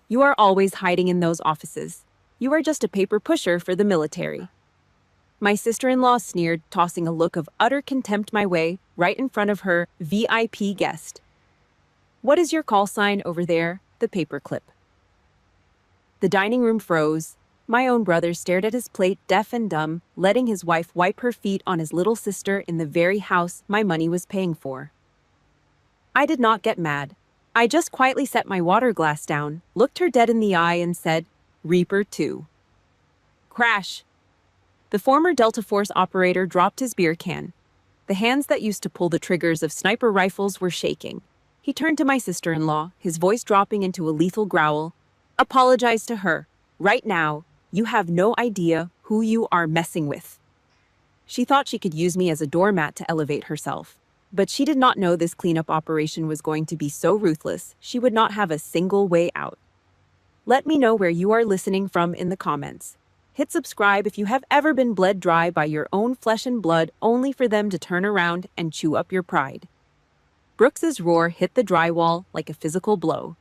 You are always hiding in those offices. You are just a paper pusher for the military." My sister-in-law sneered, tossing a look of utter contempt my way, right in front of her VIP guest. "What is your call sign over there?" The paperclip. The dining room froze. My own brother stared at his plate, deaf and dumb, letting his wife wipe her feet on his little sister in the very house my money was paying for. I did not get mad. I just quietly set my water glass down, looked her dead in the eye, and said, "Reaper 2. Crash. The former Delta Force operator dropped his beer can. The hands that used to pull the triggers of sniper rifles were shaking. He turned to my sister-in-law, his voice dropping into a lethal growl. "Apologize to her. Right now. You have no idea who you are messing with." She thought she could use me as a doormat to elevate herself. But she did not know this cleanup operation was going to be so ruthless, she would not have a single way out. Let me know where you are listening from in the comments. Hit subscribe if you have ever been bled dry by your own flesh and blood only for them to turn around and chew up your pride. Brooks's roar hit the drywall like a physical blow.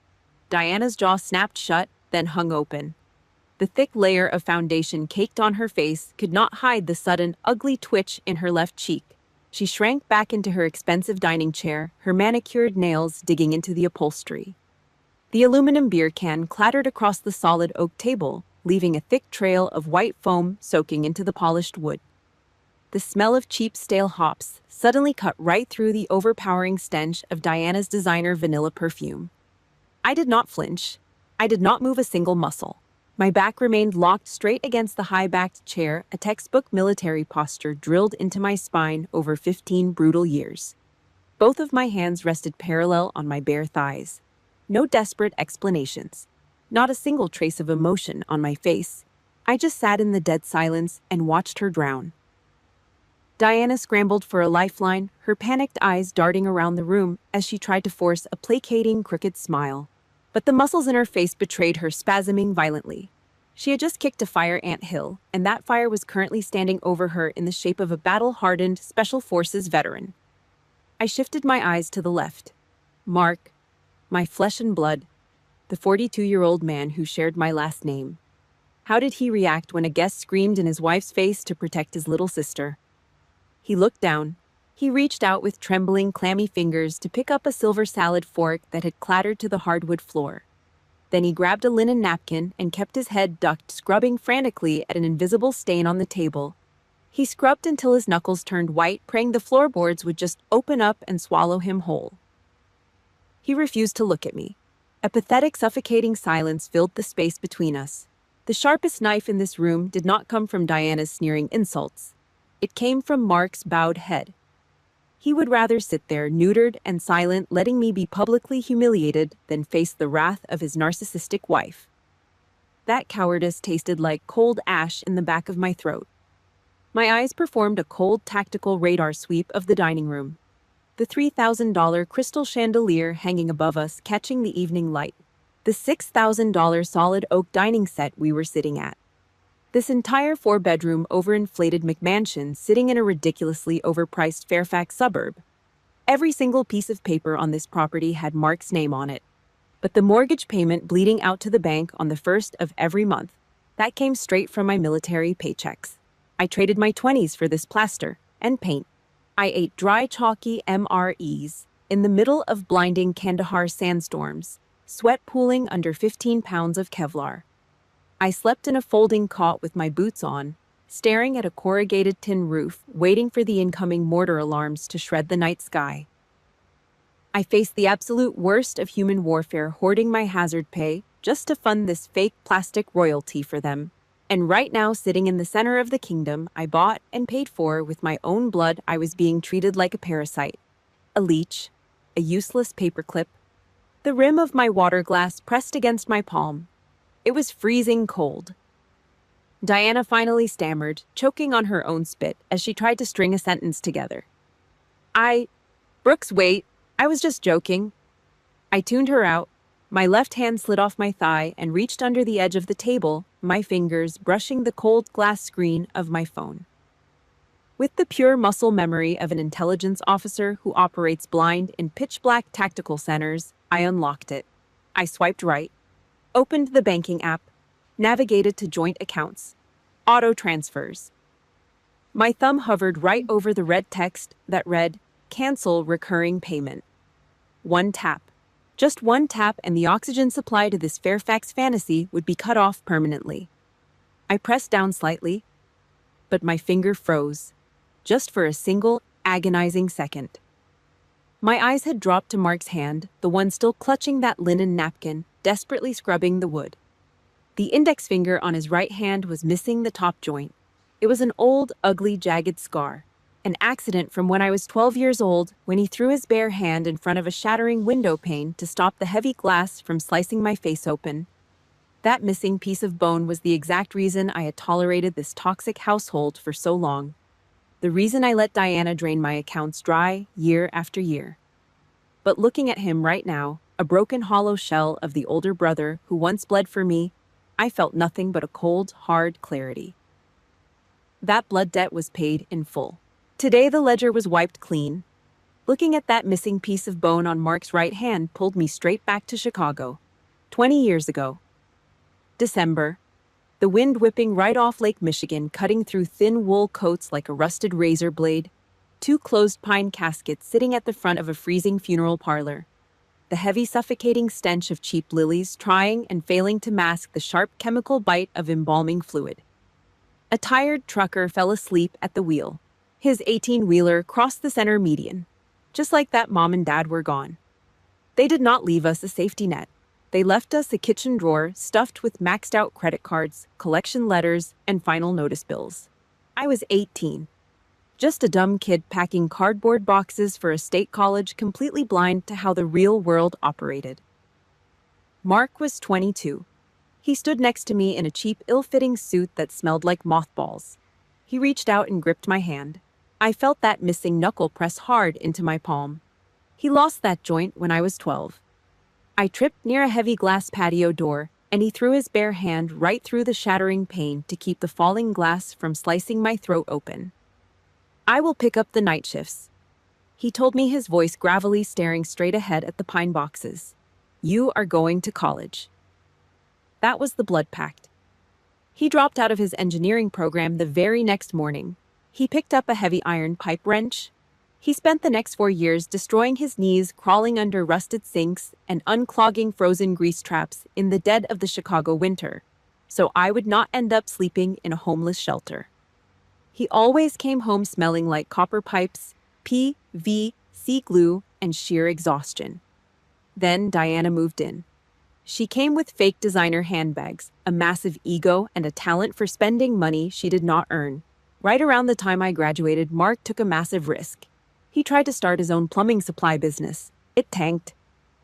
Diana's jaw snapped shut, then hung open. The thick layer of foundation caked on her face could not hide the sudden, ugly twitch in her left cheek. She shrank back into her expensive dining chair, her manicured nails digging into the upholstery. The aluminum beer can clattered across the solid oak table, leaving a thick trail of white foam soaking into the polished wood. The smell of cheap stale hops suddenly cut right through the overpowering stench of Diana's designer vanilla perfume. I did not flinch. I did not move a single muscle. My back remained locked straight against the high-backed chair, a textbook military posture drilled into my spine over 15 brutal years. Both of my hands rested parallel on my bare thighs. No desperate explanations. Not a single trace of emotion on my face. I just sat in the dead silence and watched her drown. Diana scrambled for a lifeline, her panicked eyes darting around the room as she tried to force a placating, crooked smile. But the muscles in her face betrayed her, spasming violently. She had just kicked a fire ant hill, and that fire was currently standing over her in the shape of a battle-hardened Special Forces veteran. I shifted my eyes to the left. Mark, my flesh and blood, the 42-year-old man who shared my last name. How did he react when a guest screamed in his wife's face to protect his little sister? He looked down. He reached out with trembling, clammy fingers to pick up a silver salad fork that had clattered to the hardwood floor. Then he grabbed a linen napkin and kept his head ducked, scrubbing frantically at an invisible stain on the table. He scrubbed until his knuckles turned white, praying the floorboards would just open up and swallow him whole. He refused to look at me. A pathetic, suffocating silence filled the space between us. The sharpest knife in this room did not come from Diana's sneering insults. It came from Mark's bowed head. He would rather sit there, neutered and silent, letting me be publicly humiliated, than face the wrath of his narcissistic wife. That cowardice tasted like cold ash in the back of my throat. My eyes performed a cold, tactical radar sweep of the dining room. The $3,000 crystal chandelier hanging above us, catching the evening light. The $6,000 solid oak dining set we were sitting at. This entire 4-bedroom, overinflated McMansion sitting in a ridiculously overpriced Fairfax suburb. Every single piece of paper on this property had Mark's name on it. But the mortgage payment bleeding out to the bank on the first of every month, that came straight from my military paychecks. I traded my 20s for this plaster and paint. I ate dry, chalky MREs in the middle of blinding Kandahar sandstorms, sweat pooling under 15 pounds of Kevlar. I slept in a folding cot with my boots on, staring at a corrugated tin roof, waiting for the incoming mortar alarms to shred the night sky. I faced the absolute worst of human warfare, hoarding my hazard pay just to fund this fake plastic royalty for them. And right now, sitting in the center of the kingdom I bought and paid for with my own blood, I was being treated like a parasite, a leech, a useless paperclip. The rim of my water glass pressed against my palm. It was freezing cold. Diana finally stammered, choking on her own spit as she tried to string a sentence together. Brooks, wait, I was just joking. I tuned her out. My left hand slid off my thigh and reached under the edge of the table, my fingers brushing the cold glass screen of my phone. With the pure muscle memory of an intelligence officer who operates blind in pitch-black tactical centers, I unlocked it. I swiped right. Opened the banking app, navigated to joint accounts, auto transfers. My thumb hovered right over the red text that read, "Cancel recurring payment." One tap. Just one tap, and the oxygen supply to this Fairfax fantasy would be cut off permanently. I pressed down slightly, but my finger froze, just for a single, agonizing second. My eyes had dropped to Mark's hand, the one still clutching that linen napkin, desperately scrubbing the wood. The index finger on his right hand was missing the top joint. It was an old, ugly, jagged scar. An accident from when I was 12 years old, when he threw his bare hand in front of a shattering window pane to stop the heavy glass from slicing my face open. That missing piece of bone was the exact reason I had tolerated this toxic household for so long. The reason I let Diana drain my accounts dry year after year. But looking at him right now, a broken hollow shell of the older brother who once bled for me, I felt nothing but a cold, hard clarity. That blood debt was paid in full. Today the ledger was wiped clean. Looking at that missing piece of bone on Mark's right hand pulled me straight back to Chicago. 20 years ago. December. The wind whipping right off Lake Michigan, cutting through thin wool coats like a rusted razor blade. 2 closed pine caskets sitting at the front of a freezing funeral parlor. The heavy, suffocating stench of cheap lilies trying and failing to mask the sharp chemical bite of embalming fluid. A tired trucker fell asleep at the wheel. His 18-wheeler crossed the center median. Just like that, Mom and Dad were gone. They did not leave us a safety net. They left us a kitchen drawer stuffed with maxed-out credit cards, collection letters, and final notice bills. I was 18. Just a dumb kid packing cardboard boxes for a state college, completely blind to how the real world operated. Mark was 22. He stood next to me in a cheap, ill-fitting suit that smelled like mothballs. He reached out and gripped my hand. I felt that missing knuckle press hard into my palm. He lost that joint when I was 12. I tripped near a heavy glass patio door, and he threw his bare hand right through the shattering pane to keep the falling glass from slicing my throat open. "I will pick up the night shifts," he told me, his voice gravelly, staring straight ahead at the pine boxes. "You are going to college." That was the blood pact. He dropped out of his engineering program the very next morning. He picked up a heavy iron pipe wrench. He spent the next 4 years destroying his knees, crawling under rusted sinks, and unclogging frozen grease traps in the dead of the Chicago winter, so I would not end up sleeping in a homeless shelter. He always came home smelling like copper pipes, PVC glue, and sheer exhaustion. Then Diana moved in. She came with fake designer handbags, a massive ego, and a talent for spending money she did not earn. Right around the time I graduated, Mark took a massive risk. He tried to start his own plumbing supply business. It tanked.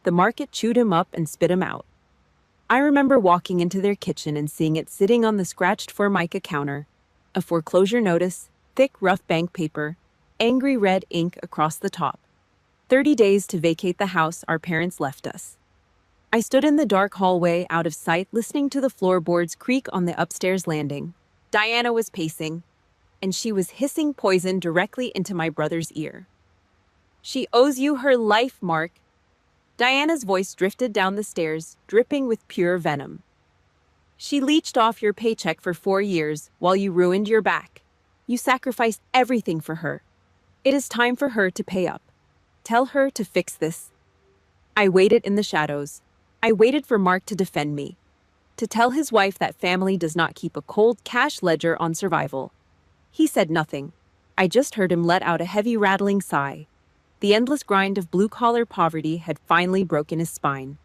The market chewed him up and spit him out. I remember walking into their kitchen and seeing it sitting on the scratched Formica counter. A foreclosure notice, thick, rough bank paper, angry red ink across the top. 30 days to vacate the house our parents left us. I stood in the dark hallway, out of sight, listening to the floorboards creak on the upstairs landing. Diana was pacing, and she was hissing poison directly into my brother's ear. "She owes you her life, Mark." Diana's voice drifted down the stairs, dripping with pure venom. "She leached off your paycheck for 4 years while you ruined your back. You sacrificed everything for her. It is time for her to pay up. Tell her to fix this." I waited in the shadows. I waited for Mark to defend me, to tell his wife that family does not keep a cold cash ledger on survival. He said nothing. I just heard him let out a heavy, rattling sigh. The endless grind of blue-collar poverty had finally broken his spine.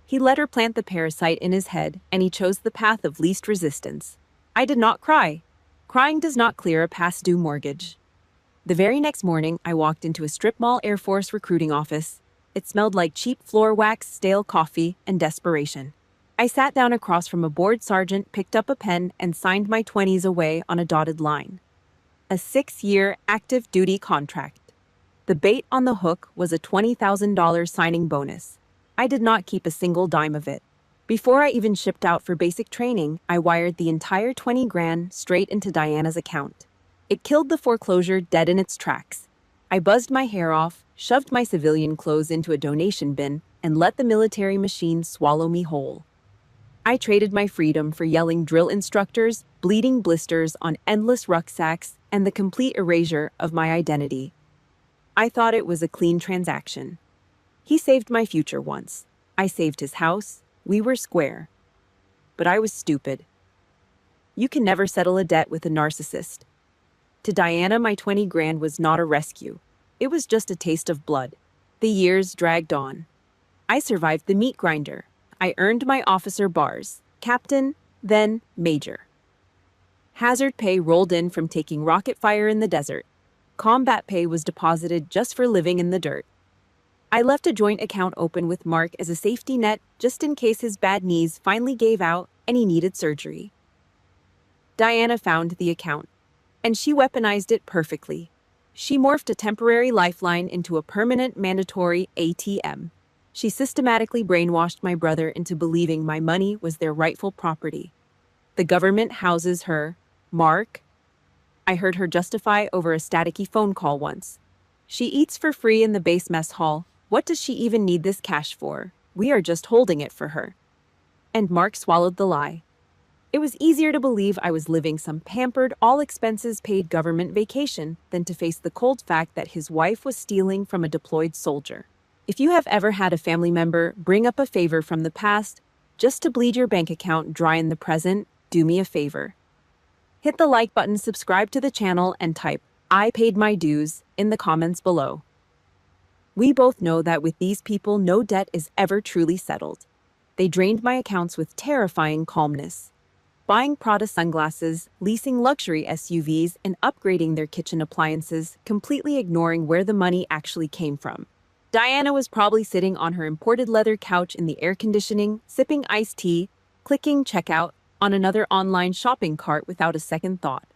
He let her plant the parasite in his head, and he chose the path of least resistance. I did not cry. Crying does not clear a past-due mortgage. The very next morning, I walked into a strip mall Air Force recruiting office. It smelled like cheap floor wax, stale coffee, and desperation. I sat down across from a bored sergeant, picked up a pen, and signed my 20s away on a dotted line. A 6-year active duty contract. The bait on the hook was a $20,000 signing bonus. I did not keep a single dime of it. Before I even shipped out for basic training, I wired the entire 20 grand straight into Diana's account. It killed the foreclosure dead in its tracks. I buzzed my hair off, shoved my civilian clothes into a donation bin, and let the military machine swallow me whole. I traded my freedom for yelling drill instructors, bleeding blisters on endless rucksacks, and the complete erasure of my identity. I thought it was a clean transaction. He saved my future once. I saved his house. We were square. But I was stupid. You can never settle a debt with a narcissist. To Diana, my 20 grand was not a rescue. It was just a taste of blood. The years dragged on. I survived the meat grinder. I earned my officer bars, captain, then major. Hazard pay rolled in from taking rocket fire in the desert. Combat pay was deposited just for living in the dirt. I left a joint account open with Mark as a safety net just in case his bad knees finally gave out and he needed surgery. Diana found the account, and she weaponized it perfectly. She morphed a temporary lifeline into a permanent mandatory ATM. She systematically brainwashed my brother into believing my money was their rightful property. The government houses her, Mark. I heard her justify over a staticky phone call once. She eats for free in the base mess hall. What does she even need this cash for? We are just holding it for her. And Mark swallowed the lie. It was easier to believe I was living some pampered, all-expenses-paid government vacation than to face the cold fact that his wife was stealing from a deployed soldier. If you have ever had a family member bring up a favor from the past just to bleed your bank account dry in the present, do me a favor. Hit the like button, subscribe to the channel, and type, "I paid my dues," in the comments below. We both know that with these people, no debt is ever truly settled. They drained my accounts with terrifying calmness. Buying Prada sunglasses, leasing luxury SUVs, and upgrading their kitchen appliances, completely ignoring where the money actually came from. Diana was probably sitting on her imported leather couch in the air conditioning, sipping iced tea, clicking checkout on another online shopping cart without a second thought.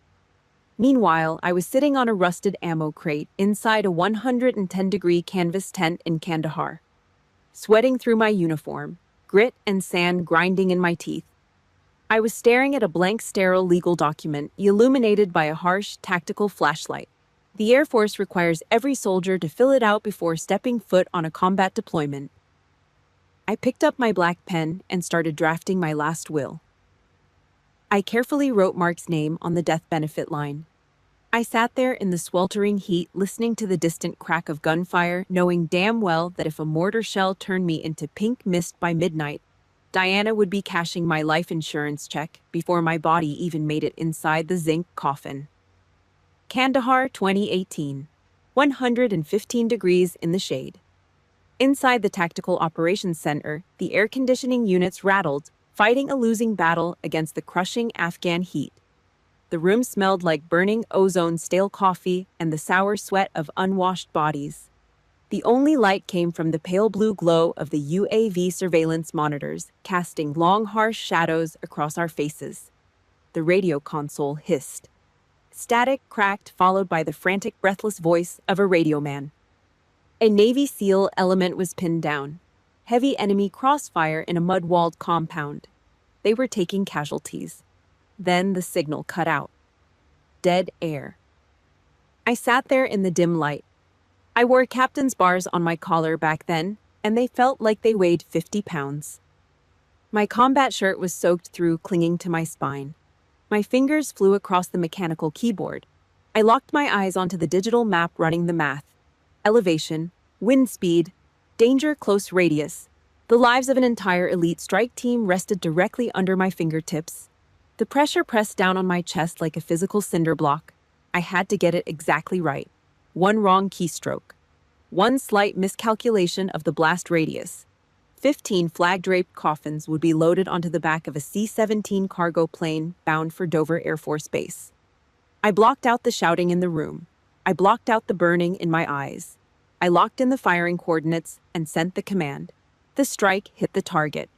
Meanwhile, I was sitting on a rusted ammo crate inside a 110-degree canvas tent in Kandahar, sweating through my uniform, grit and sand grinding in my teeth. I was staring at a blank, sterile legal document illuminated by a harsh, tactical flashlight. The Air Force requires every soldier to fill it out before stepping foot on a combat deployment. I picked up my black pen and started drafting my last will. I carefully wrote Mark's name on the death benefit line. I sat there in the sweltering heat, listening to the distant crack of gunfire, knowing damn well that if a mortar shell turned me into pink mist by midnight, Diana would be cashing my life insurance check before my body even made it inside the zinc coffin. Kandahar, 2018. 115 degrees in the shade. Inside the Tactical Operations Center, the air conditioning units rattled, fighting a losing battle against the crushing Afghan heat. The room smelled like burning ozone, stale coffee, and the sour sweat of unwashed bodies. The only light came from the pale blue glow of the UAV surveillance monitors, casting long, harsh shadows across our faces. The radio console hissed. Static cracked, followed by the frantic, breathless voice of a radio man. A Navy SEAL element was pinned down. Heavy enemy crossfire in a mud-walled compound. They were taking casualties. Then the signal cut out. Dead air. I sat there in the dim light. I wore captain's bars on my collar back then, and they felt like they weighed 50 pounds. My combat shirt was soaked through, clinging to my spine. My fingers flew across the mechanical keyboard. I locked my eyes onto the digital map, running the math. Elevation, wind speed, danger, close radius. The lives of an entire elite strike team rested directly under my fingertips. The pressure pressed down on my chest like a physical cinder block. I had to get it exactly right. One wrong keystroke. One slight miscalculation of the blast radius. 15 flag-draped coffins would be loaded onto the back of a C-17 cargo plane bound for Dover Air Force Base. I blocked out the shouting in the room. I blocked out the burning in my eyes. I locked in the firing coordinates and sent the command. The strike hit the target.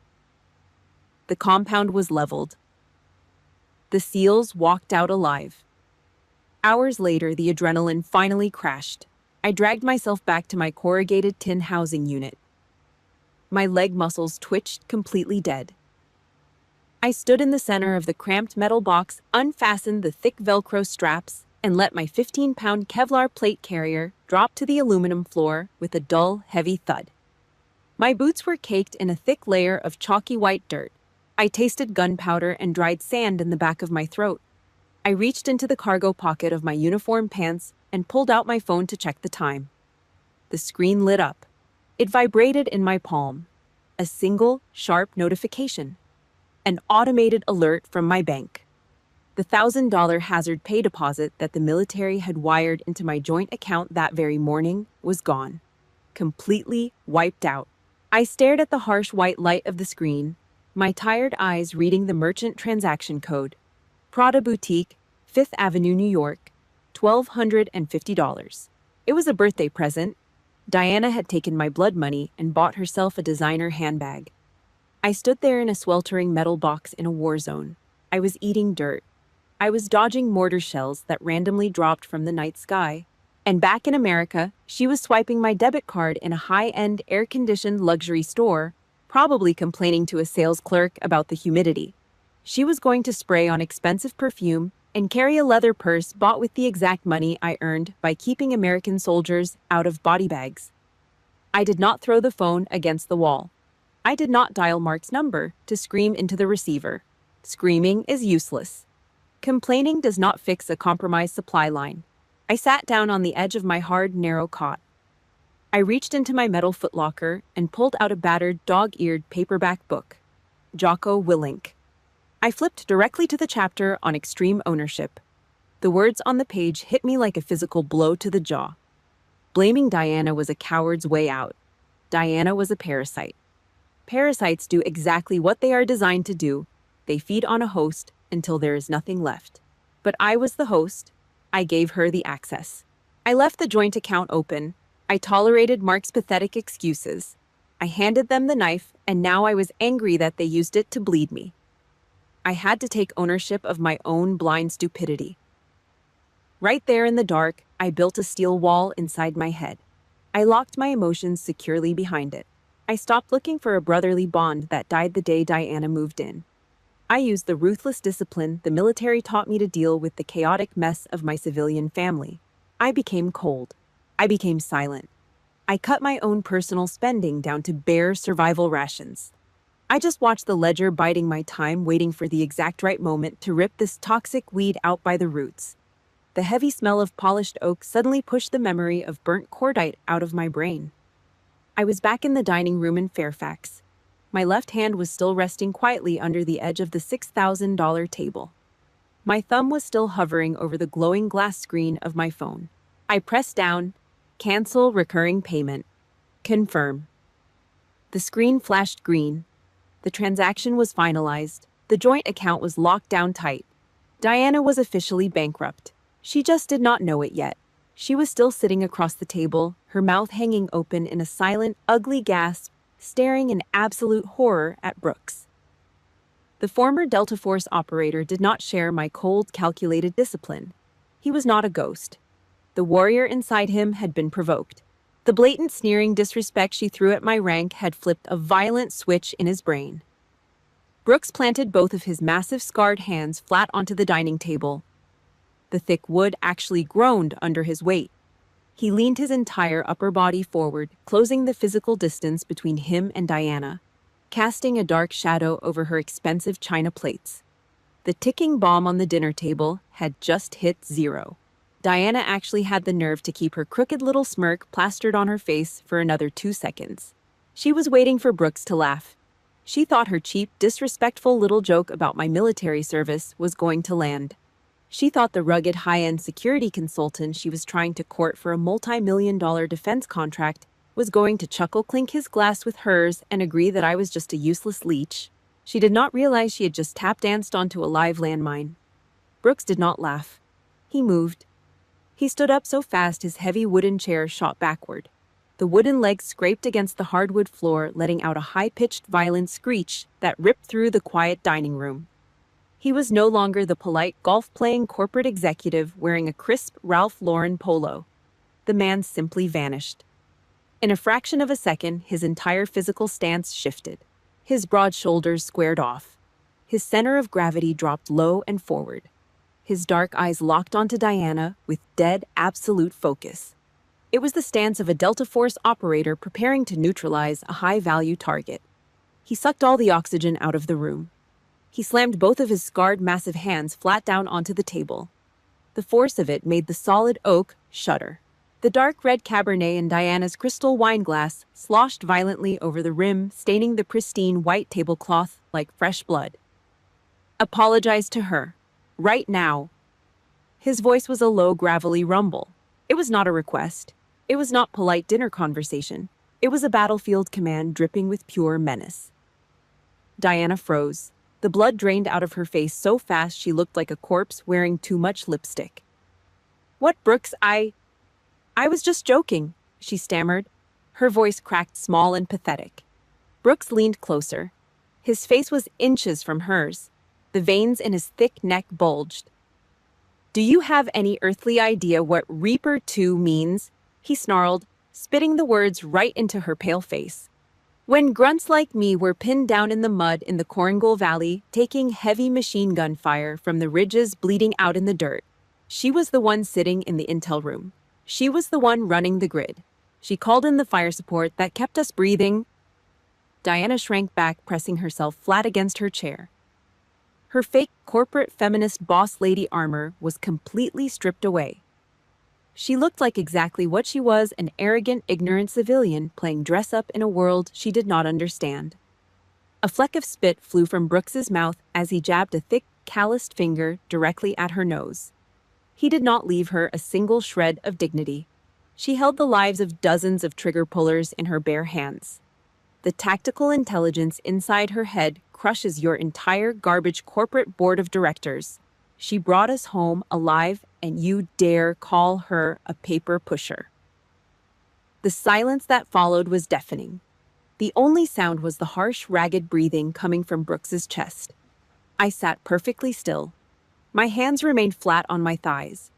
The compound was leveled. The SEALs walked out alive. Hours later, the adrenaline finally crashed. I dragged myself back to my corrugated tin housing unit. My leg muscles twitched, completely dead. I stood in the center of the cramped metal box, unfastened the thick Velcro straps, and let my 15-pound Kevlar plate carrier drop to the aluminum floor with a dull, heavy thud. My boots were caked in a thick layer of chalky white dirt. I tasted gunpowder and dried sand in the back of my throat. I reached into the cargo pocket of my uniform pants and pulled out my phone to check the time. The screen lit up. It vibrated in my palm. A single, sharp notification. An automated alert from my bank. The $1,000 hazard pay deposit that the military had wired into my joint account that very morning was gone. Completely wiped out. I stared at the harsh white light of the screen, my tired eyes reading the merchant transaction code. Prada Boutique, 5th Avenue, New York, $1,250. It was a birthday present. Diana had taken my blood money and bought herself a designer handbag. I stood there in a sweltering metal box in a war zone. I was eating dirt. I was dodging mortar shells that randomly dropped from the night sky. And back in America, she was swiping my debit card in a high-end, air-conditioned luxury store, probably complaining to a sales clerk about the humidity. She was going to spray on expensive perfume and carry a leather purse bought with the exact money I earned by keeping American soldiers out of body bags. I did not throw the phone against the wall. I did not dial Mark's number to scream into the receiver. Screaming is useless. Complaining does not fix a compromised supply line. I sat down on the edge of my hard, narrow cot. I reached into my metal footlocker and pulled out a battered, dog-eared paperback book. Jocko Willink. I flipped directly to the chapter on extreme ownership. The words on the page hit me like a physical blow to the jaw. Blaming Diana was a coward's way out. Diana was a parasite. Parasites do exactly what they are designed to do. They feed on a host until there is nothing left. But I was the host. I gave her the access. I left the joint account open. I tolerated Mark's pathetic excuses. I handed them the knife, and now I was angry that they used it to bleed me. I had to take ownership of my own blind stupidity. Right there in the dark, I built a steel wall inside my head. I locked my emotions securely behind it. I stopped looking for a brotherly bond that died the day Diana moved in. I used the ruthless discipline the military taught me to deal with the chaotic mess of my civilian family. I became cold. I became silent. I cut my own personal spending down to bare survival rations. I just watched the ledger biding my time, waiting for the exact right moment to rip this toxic weed out by the roots. The heavy smell of polished oak suddenly pushed the memory of burnt cordite out of my brain. I was back in the dining room in Fairfax. My left hand was still resting quietly under the edge of the $6,000 table. My thumb was still hovering over the glowing glass screen of my phone. I pressed down, cancel recurring payment, confirm. The screen flashed green. The transaction was finalized. The joint account was locked down tight. Diana was officially bankrupt. She just did not know it yet. She was still sitting across the table, her mouth hanging open in a silent, ugly gasp, staring in absolute horror at Brooks. The former Delta Force operator did not share my cold, calculated discipline. He was not a ghost. The warrior inside him had been provoked. The blatant, sneering disrespect she threw at my rank had flipped a violent switch in his brain. Brooks planted both of his massive, scarred hands flat onto the dining table. The thick wood actually groaned under his weight. He leaned his entire upper body forward, closing the physical distance between him and Diana, casting a dark shadow over her expensive china plates. The ticking bomb on the dinner table had just hit 0. Diana actually had the nerve to keep her crooked little smirk plastered on her face for another 2 seconds. She was waiting for Brooks to laugh. She thought her cheap, disrespectful little joke about my military service was going to land. She thought the rugged, high-end security consultant she was trying to court for a multi-million-dollar defense contract was going to chuckle-clink his glass with hers and agree that I was just a useless leech. She did not realize she had just tap-danced onto a live landmine. Brooks did not laugh. He moved. He stood up so fast his heavy wooden chair shot backward. The wooden legs scraped against the hardwood floor, letting out a high-pitched, violent screech that ripped through the quiet dining room. He was no longer the polite, golf-playing corporate executive wearing a crisp Ralph Lauren polo. The man simply vanished. In a fraction of a second, his entire physical stance shifted. His broad shoulders squared off. His center of gravity dropped low and forward. His dark eyes locked onto Diana with dead, absolute focus. It was the stance of a Delta Force operator preparing to neutralize a high-value target. He sucked all the oxygen out of the room. He slammed both of his scarred, massive hands flat down onto the table. The force of it made the solid oak shudder. The dark red Cabernet in Diana's crystal wine glass sloshed violently over the rim, staining the pristine white tablecloth like fresh blood. Apologize to her. Right now. His voice was a low, gravelly rumble. It was not a request. It was not polite dinner conversation. It was a battlefield command dripping with pure menace. Diana froze. The blood drained out of her face so fast she looked like a corpse wearing too much lipstick. What, Brooks, I was just joking, she stammered. Her voice cracked small and pathetic. Brooks leaned closer. His face was inches from hers. The veins in his thick neck bulged. Do you have any earthly idea what Reaper 2 means? He snarled, spitting the words right into her pale face. When grunts like me were pinned down in the mud in the Koringal Valley, taking heavy machine gun fire from the ridges bleeding out in the dirt, she was the one sitting in the intel room. She was the one running the grid. She called in the fire support that kept us breathing. Diana shrank back, pressing herself flat against her chair. Her fake corporate feminist boss lady armor was completely stripped away. She looked like exactly what she was, an arrogant, ignorant civilian playing dress-up in a world she did not understand. A fleck of spit flew from Brooks's mouth as he jabbed a thick, calloused finger directly at her nose. He did not leave her a single shred of dignity. She held the lives of dozens of trigger pullers in her bare hands. The tactical intelligence inside her head crushes your entire garbage corporate board of directors. She brought us home alive, and you dare call her a paper pusher. The silence that followed was deafening. The only sound was the harsh, ragged breathing coming from Brooks's chest. I sat perfectly still. My hands remained flat on my thighs.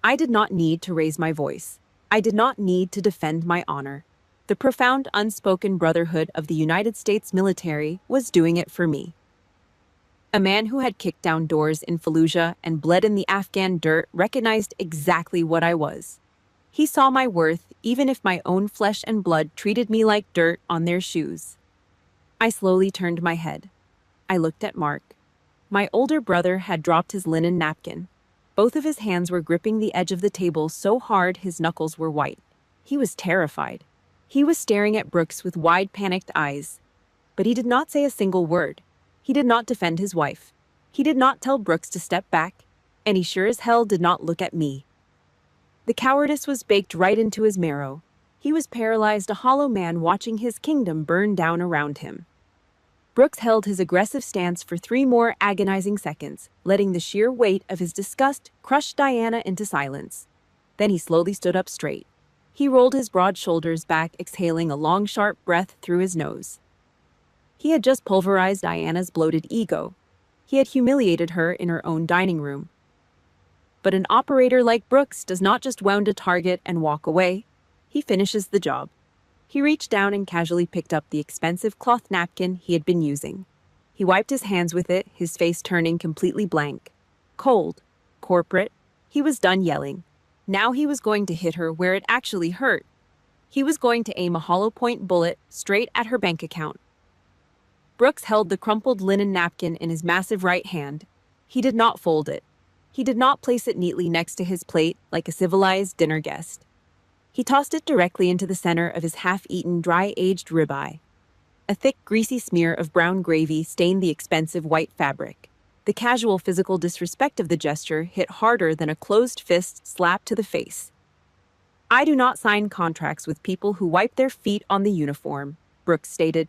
I did not need to raise my voice. I did not need to defend my honor. The profound, unspoken brotherhood of the United States military was doing it for me. A man who had kicked down doors in Fallujah and bled in the Afghan dirt recognized exactly what I was. He saw my worth, even if my own flesh and blood treated me like dirt on their shoes. I slowly turned my head. I looked at Mark. My older brother had dropped his linen napkin. Both of his hands were gripping the edge of the table so hard his knuckles were white. He was terrified. He was staring at Brooks with wide, panicked eyes. But he did not say a single word. He did not defend his wife. He did not tell Brooks to step back, and he sure as hell did not look at me. The cowardice was baked right into his marrow. He was paralyzed, a hollow man watching his kingdom burn down around him. Brooks held his aggressive stance for 3 more agonizing seconds, letting the sheer weight of his disgust crush Diana into silence. Then he slowly stood up straight. He rolled his broad shoulders back, exhaling a long, sharp breath through his nose. He had just pulverized Diana's bloated ego. He had humiliated her in her own dining room. But an operator like Brooks does not just wound a target and walk away. He finishes the job. He reached down and casually picked up the expensive cloth napkin he had been using. He wiped his hands with it, his face turning completely blank. Cold. Corporate. He was done yelling. Now he was going to hit her where it actually hurt. He was going to aim a hollow-point bullet straight at her bank account. Brooks held the crumpled linen napkin in his massive right hand. He did not fold it. He did not place it neatly next to his plate like a civilized dinner guest. He tossed it directly into the center of his half-eaten, dry-aged ribeye. A thick, greasy smear of brown gravy stained the expensive white fabric. The casual physical disrespect of the gesture hit harder than a closed fist slap to the face. I do not sign contracts with people who wipe their feet on the uniform, Brooks stated.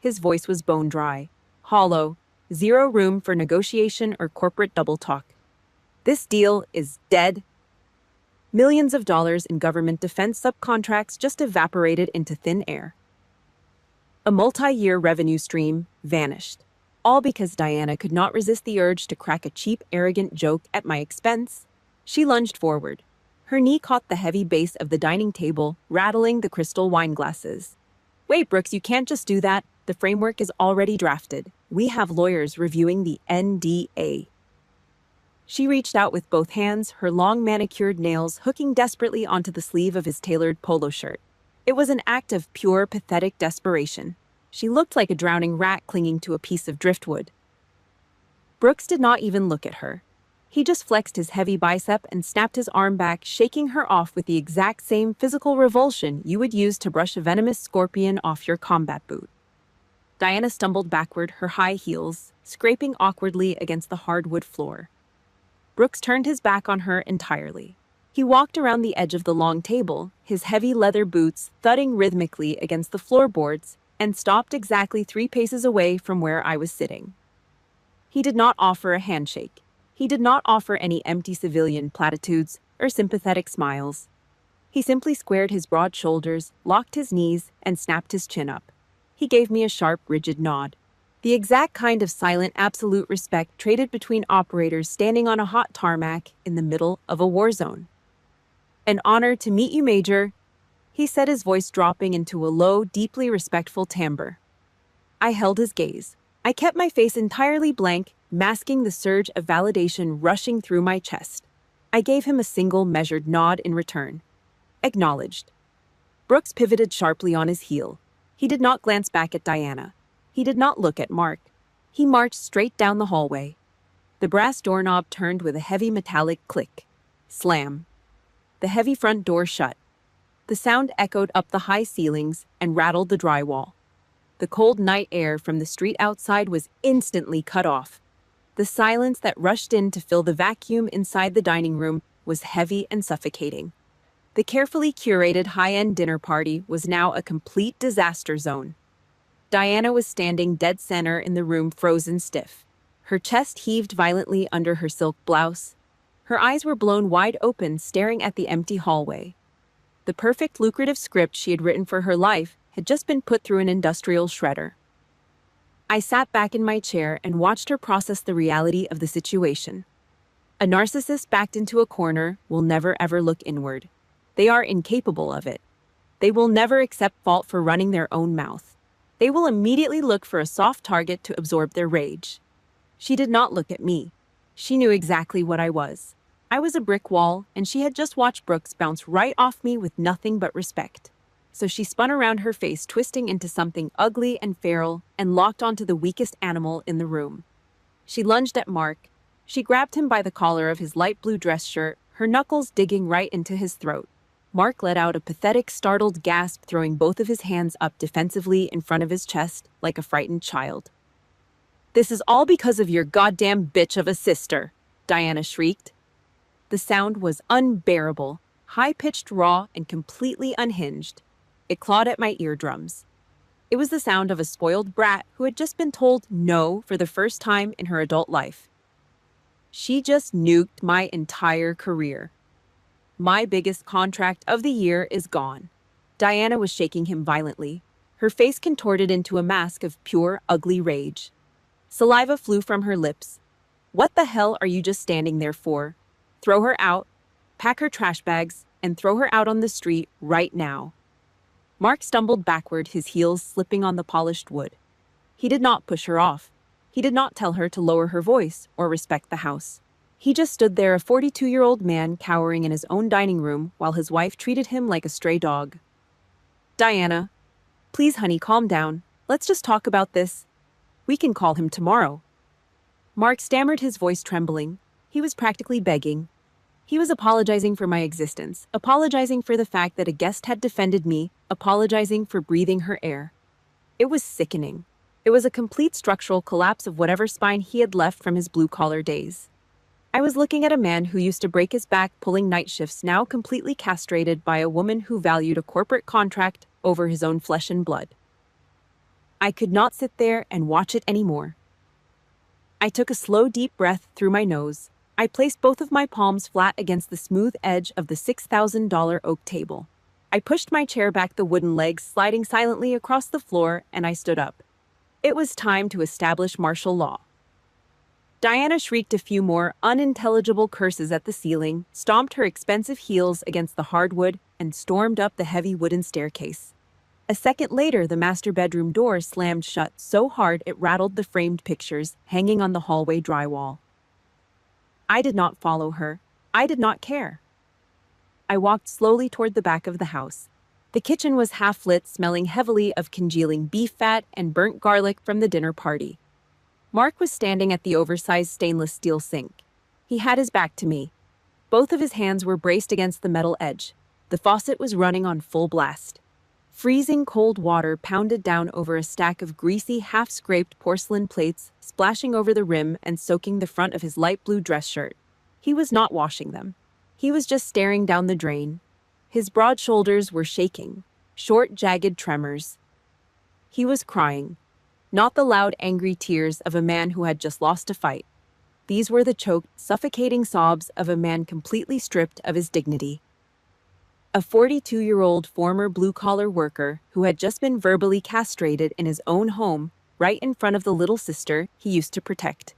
His voice was bone dry, hollow, zero room for negotiation or corporate double talk. This deal is dead. Millions of dollars in government defense subcontracts just evaporated into thin air. A multi-year revenue stream vanished. All because Diana could not resist the urge to crack a cheap, arrogant joke at my expense. She lunged forward. Her knee caught the heavy base of the dining table, rattling the crystal wine glasses. Wait, Brooks, you can't just do that. The framework is already drafted. We have lawyers reviewing the NDA. She reached out with both hands, her long manicured nails hooking desperately onto the sleeve of his tailored polo shirt. It was an act of pure, pathetic desperation. She looked like a drowning rat clinging to a piece of driftwood. Brooks did not even look at her. He just flexed his heavy bicep and snapped his arm back, shaking her off with the exact same physical revulsion you would use to brush a venomous scorpion off your combat boot. Diana stumbled backward, her high heels scraping awkwardly against the hardwood floor. Brooks turned his back on her entirely. He walked around the edge of the long table, his heavy leather boots thudding rhythmically against the floorboards, and stopped exactly 3 paces away from where I was sitting. He did not offer a handshake. He did not offer any empty civilian platitudes or sympathetic smiles. He simply squared his broad shoulders, locked his knees, and snapped his chin up. He gave me a sharp, rigid nod. The exact kind of silent, absolute respect traded between operators standing on a hot tarmac in the middle of a war zone. "An honor to meet you, Major," he said, his voice dropping into a low, deeply respectful timbre. I held his gaze. I kept my face entirely blank, masking the surge of validation rushing through my chest. I gave him a single, measured nod in return. Acknowledged. Brooks pivoted sharply on his heel. He did not glance back at Diana. He did not look at Mark. He marched straight down the hallway. The brass doorknob turned with a heavy metallic click. Slam. The heavy front door shut. The sound echoed up the high ceilings and rattled the drywall. The cold night air from the street outside was instantly cut off. The silence that rushed in to fill the vacuum inside the dining room was heavy and suffocating. The carefully curated high-end dinner party was now a complete disaster zone. Diana was standing dead center in the room, frozen stiff. Her chest heaved violently under her silk blouse. Her eyes were blown wide open, staring at the empty hallway. The perfect, lucrative script she had written for her life had just been put through an industrial shredder. I sat back in my chair and watched her process the reality of the situation. A narcissist backed into a corner will never ever look inward. They are incapable of it. They will never accept fault for running their own mouth. They will immediately look for a soft target to absorb their rage. She did not look at me. She knew exactly what I was. I was a brick wall, and she had just watched Brooks bounce right off me with nothing but respect. So she spun around, her face twisting into something ugly and feral, and locked onto the weakest animal in the room. She lunged at Mark. She grabbed him by the collar of his light blue dress shirt, her knuckles digging right into his throat. Mark let out a pathetic, startled gasp, throwing both of his hands up defensively in front of his chest like a frightened child. "This is all because of your goddamn bitch of a sister," Diana shrieked. The sound was unbearable, high-pitched, raw, and completely unhinged. It clawed at my eardrums. It was the sound of a spoiled brat who had just been told no for the first time in her adult life. She just nuked my entire career. My biggest contract of the year is gone. Diana was shaking him violently, her face contorted into a mask of pure, ugly rage. Saliva flew from her lips. "What the hell are you just standing there for? Throw her out, pack her trash bags, and throw her out on the street right now." Mark stumbled backward, his heels slipping on the polished wood. He did not push her off. He did not tell her to lower her voice or respect the house. He just stood there, a 42-year-old man cowering in his own dining room while his wife treated him like a stray dog. "Diana, please, honey, calm down. Let's just talk about this. We can call him tomorrow." Mark stammered, his voice trembling. He was practically begging. He was apologizing for my existence, apologizing for the fact that a guest had defended me, apologizing for breathing her air. It was sickening. It was a complete structural collapse of whatever spine he had left from his blue-collar days. I was looking at a man who used to break his back pulling night shifts, now completely castrated by a woman who valued a corporate contract over his own flesh and blood. I could not sit there and watch it anymore. I took a slow, deep breath through my nose. I placed both of my palms flat against the smooth edge of the $6,000 oak table. I pushed my chair back, the wooden legs sliding silently across the floor, and I stood up. It was time to establish martial law. Diana shrieked a few more unintelligible curses at the ceiling, stomped her expensive heels against the hardwood, and stormed up the heavy wooden staircase. A second later, the master bedroom door slammed shut so hard it rattled the framed pictures hanging on the hallway drywall. I did not follow her. I did not care. I walked slowly toward the back of the house. The kitchen was half lit, smelling heavily of congealing beef fat and burnt garlic from the dinner party. Mark was standing at the oversized stainless steel sink. He had his back to me. Both of his hands were braced against the metal edge. The faucet was running on full blast. Freezing cold water pounded down over a stack of greasy, half-scraped porcelain plates, splashing over the rim and soaking the front of his light blue dress shirt. He was not washing them. He was just staring down the drain. His broad shoulders were shaking, short, jagged tremors. He was crying, not the loud, angry tears of a man who had just lost a fight. These were the choked, suffocating sobs of a man completely stripped of his dignity. A 42-year-old former blue-collar worker who had just been verbally castrated in his own home, right in front of the little sister he used to protect.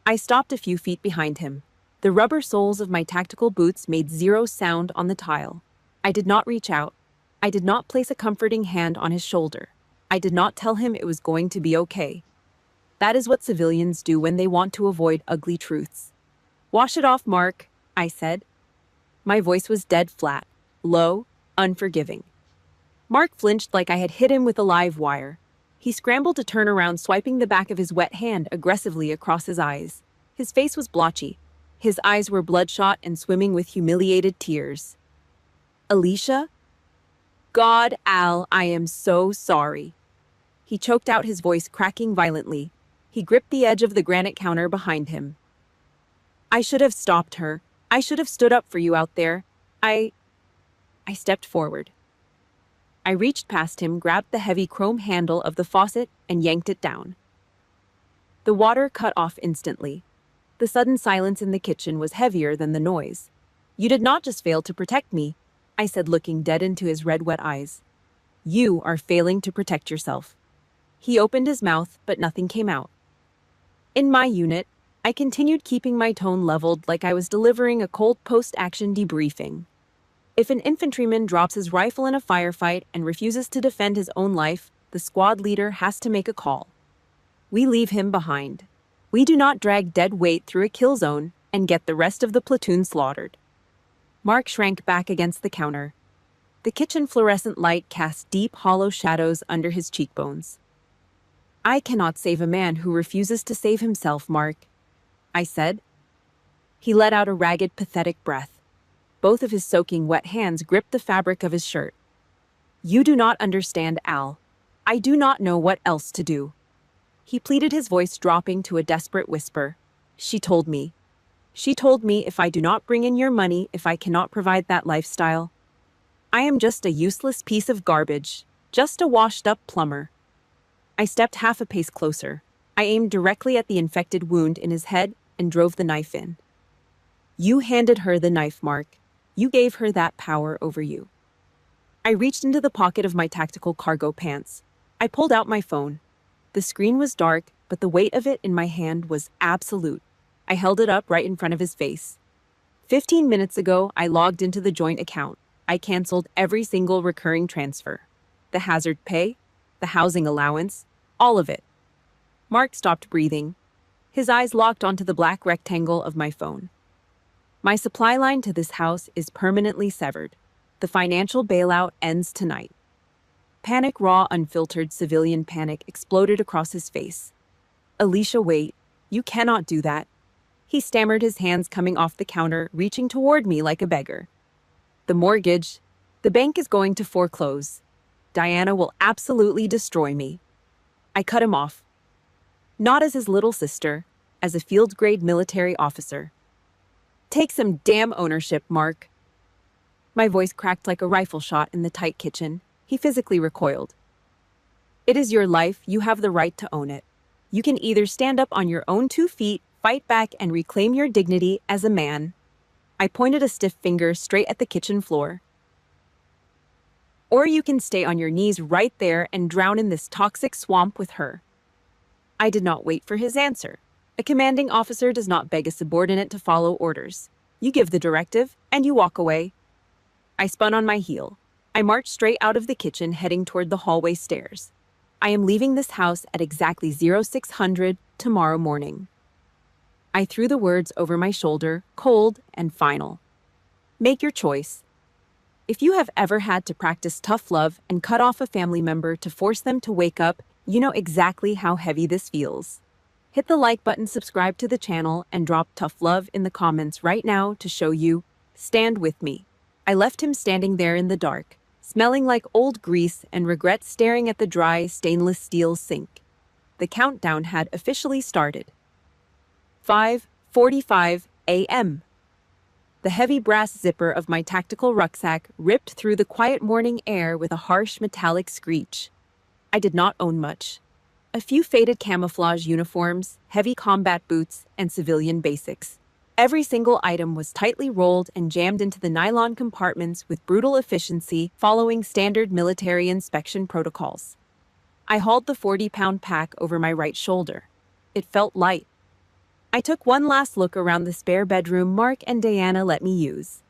I stopped a few feet behind him. The rubber soles of my tactical boots made zero sound on the tile. I did not reach out. I did not place a comforting hand on his shoulder. I did not tell him it was going to be okay. That is what civilians do when they want to avoid ugly truths. "Wash it off, Mark," I said. My voice was dead flat, low, unforgiving. Mark flinched like I had hit him with a live wire. He scrambled to turn around, swiping the back of his wet hand aggressively across his eyes. His face was blotchy. His eyes were bloodshot and swimming with humiliated tears. "Alicia? God, Al, I am so sorry." He choked out, his voice cracking violently. He gripped the edge of the granite counter behind him. "I should have stopped her. I should have stood up for you out there. I stepped forward. I reached past him, grabbed the heavy chrome handle of the faucet, and yanked it down. The water cut off instantly. The sudden silence in the kitchen was heavier than the noise. "You did not just fail to protect me," I said, looking dead into his red, wet eyes. "You are failing to protect yourself." He opened his mouth, but nothing came out. In my unit, I continued, keeping my tone leveled like I was delivering a cold post-action debriefing. If an infantryman drops his rifle in a firefight and refuses to defend his own life, the squad leader has to make a call. We leave him behind. We do not drag dead weight through a kill zone and get the rest of the platoon slaughtered. Mark shrank back against the counter. The kitchen fluorescent light cast deep, hollow shadows under his cheekbones. "I cannot save a man who refuses to save himself, Mark," I said. He let out a ragged, pathetic breath. Both of his soaking wet hands gripped the fabric of his shirt. "You do not understand, Al. I do not know what else to do." He pleaded, his voice dropping to a desperate whisper. She told me if I do not bring in your money, if I cannot provide that lifestyle, I am just a useless piece of garbage, just a washed-up plumber." I stepped half a pace closer. I aimed directly at the infected wound in his head and drove the knife in. "You handed her the knife, Mark. You gave her that power over you." I reached into the pocket of my tactical cargo pants. I pulled out my phone. The screen was dark, but the weight of it in my hand was absolute. I held it up right in front of his face. 15 minutes ago, I logged into the joint account. I canceled every single recurring transfer. The hazard pay, the housing allowance, all of it. Mark stopped breathing. His eyes locked onto the black rectangle of my phone. "My supply line to this house is permanently severed. The financial bailout ends tonight." Panic, raw, unfiltered civilian panic exploded across his face. "Alicia, wait. You cannot do that." He stammered, his hands coming off the counter, reaching toward me like a beggar. "The mortgage. The bank is going to foreclose. Diana will absolutely destroy me." I cut him off. Not as his little sister, as a field-grade military officer. "Take some damn ownership, Mark." My voice cracked like a rifle shot in the tight kitchen. He physically recoiled. "It is your life. You have the right to own it. You can either stand up on your own 2 feet, fight back, and reclaim your dignity as a man." I pointed a stiff finger straight at the kitchen floor. "Or you can stay on your knees right there and drown in this toxic swamp with her." I did not wait for his answer. A commanding officer does not beg a subordinate to follow orders. You give the directive, and you walk away. I spun on my heel. I marched straight out of the kitchen, heading toward the hallway stairs. I am leaving this house at exactly 0600 tomorrow morning. I threw the words over my shoulder, cold and final. Make your choice. If you have ever had to practice tough love and cut off a family member to force them to wake up, you know exactly how heavy this feels. Hit the like button, subscribe to the channel, and drop tough love in the comments right now to show you stand with me. I left him standing there in the dark, smelling like old grease and regret staring at the dry stainless steel sink. The countdown had officially started. 5:45 a.m. The heavy brass zipper of my tactical rucksack ripped through the quiet morning air with a harsh metallic screech. I did not own much. A few faded camouflage uniforms, heavy combat boots, and civilian basics. Every single item was tightly rolled and jammed into the nylon compartments with brutal efficiency, following standard military inspection protocols. I hauled the 40-pound pack over my right shoulder. It felt light. I took one last look around the spare bedroom Mark and Diana let me use.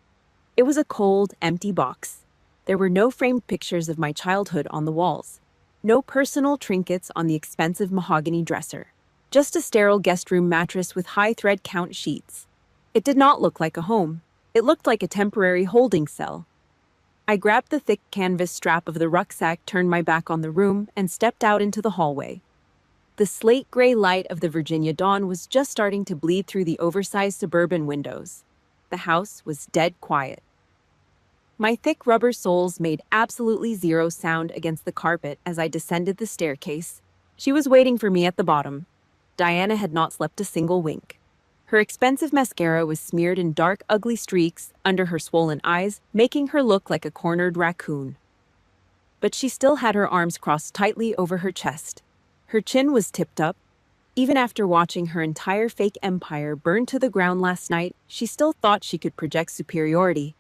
It was a cold, empty box. There were no framed pictures of my childhood on the walls. No personal trinkets on the expensive mahogany dresser. Just a sterile guest room mattress with high thread count sheets. It did not look like a home. It looked like a temporary holding cell. I grabbed the thick canvas strap of the rucksack, turned my back on the room, and stepped out into the hallway. The slate gray light of the Virginia dawn was just starting to bleed through the oversized suburban windows. The house was dead quiet. My thick rubber soles made absolutely zero sound against the carpet as I descended the staircase. She was waiting for me at the bottom. Diana had not slept a single wink. Her expensive mascara was smeared in dark, ugly streaks under her swollen eyes, making her look like a cornered raccoon. But she still had her arms crossed tightly over her chest. Her chin was tipped up. Even after watching her entire fake empire burn to the ground last night, she still thought she could project superiority.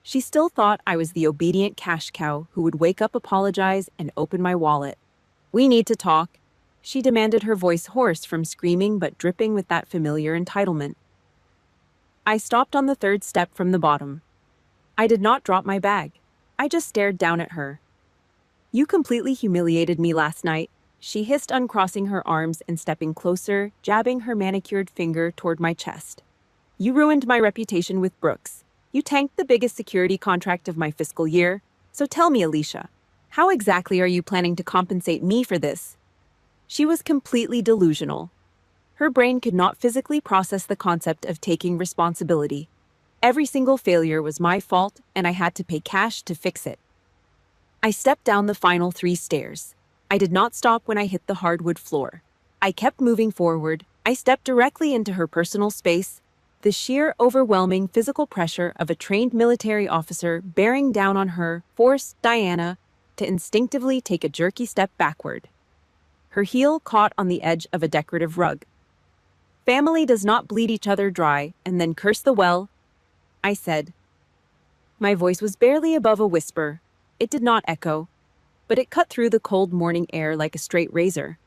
She still thought I was the obedient cash cow who would wake up, apologize, and open my wallet. "We need to talk," she demanded, her voice hoarse from screaming but dripping with that familiar entitlement. I stopped on the third step from the bottom. I did not drop my bag. I just stared down at her. "You completely humiliated me last night," she hissed, uncrossing her arms and stepping closer, jabbing her manicured finger toward my chest. "You ruined my reputation with Brooks. You tanked the biggest security contract of my fiscal year. So tell me, Alicia, how exactly are you planning to compensate me for this?" She was completely delusional. Her brain could not physically process the concept of taking responsibility. Every single failure was my fault, and I had to pay cash to fix it. I stepped down the final 3 stairs. I did not stop when I hit the hardwood floor. I kept moving forward. I stepped directly into her personal space. The sheer, overwhelming physical pressure of a trained military officer bearing down on her forced Diana to instinctively take a jerky step backward. Her heel caught on the edge of a decorative rug. "Family does not bleed each other dry and then curse the well," I said. My voice was barely above a whisper. It did not echo, but it cut through the cold morning air like a straight razor.